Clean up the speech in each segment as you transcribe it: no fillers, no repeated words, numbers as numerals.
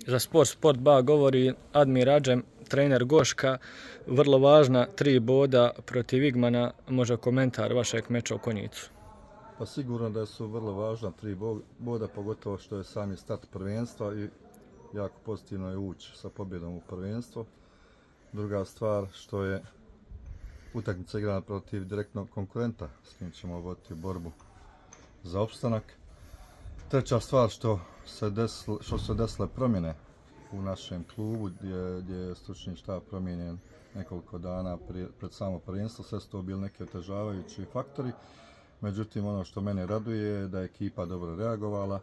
za Sport Ba govori Admir Adžem, trener Goška. Vrlo važna 3 boda protiv Igmana. Može komentar vašeg meča u Konjicu? Pa sigurno da su vrlo važna 3 boda, pogotovo što je sami start prvenstva i jako pozitivno je ući sa pobjedom u prvenstvo. Druga stvar što je utakmica igrana protiv direktnog konkurenta s kim ćemo voditi borbu za opstanak. Treća stvar što su se desile promjene u našem klubu gdje je stručni štab promijenjen nekoliko dana pred samo prvenstvo. Sve su to bili neki otežavajući faktori. Međutim, ono što mene raduje je da je ekipa dobro reagovala,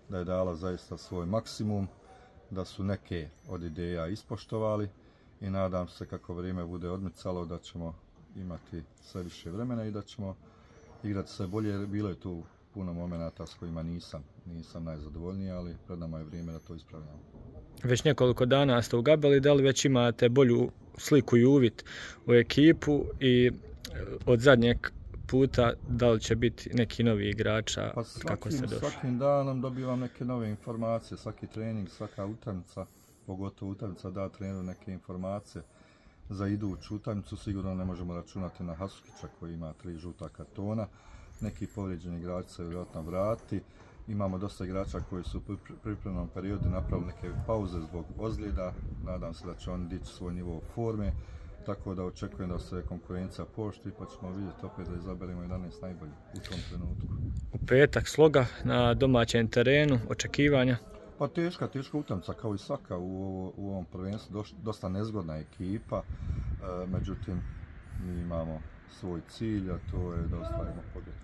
da je dala zaista svoj maksimum, da su neke od ideja ispoštovali i nadam se kako vrijeme bude odmicalo da ćemo imati sve više vremena i da ćemo igrati sve bolje, jer bilo je tu puno momenata s kojima nisam najzadovoljniji, ali pred nama je vrijeme da to ispravljamo. Već nekoliko dana ste u Gabeli, da li već imate bolju sliku i uvid u ekipu i od zadnjeg puta da li će biti neki novi igrača, Pa kako ste došli? Svakim danom dobivam neke nove informacije, svaki trening, svaka utakmica, pogotovo utakmica da treneru neke informacije za iduću utakmicu. Sigurno ne možemo računati na Hasukića koji ima 3 žuta kartona, neki povrijeđeni igrači se vjerojatno vrati. Imamo dosta igrača koji su u pripremnom periodu napravili neke pauze zbog ozljeda, nadam se da će oni dići svoj nivo forme. Tako da očekujem da se konkurencija poštuje pa ćemo vidjeti opet da izaberemo 11 najboljih u tom trenutku. U petak Sloga na domaćem terenu, očekivanja? Pa teška utakmica kao i svaka u ovom prvenstvu, dosta nezgodna ekipa, međutim mi imamo svoj cilj, a to je da ostvarimo pobjedu.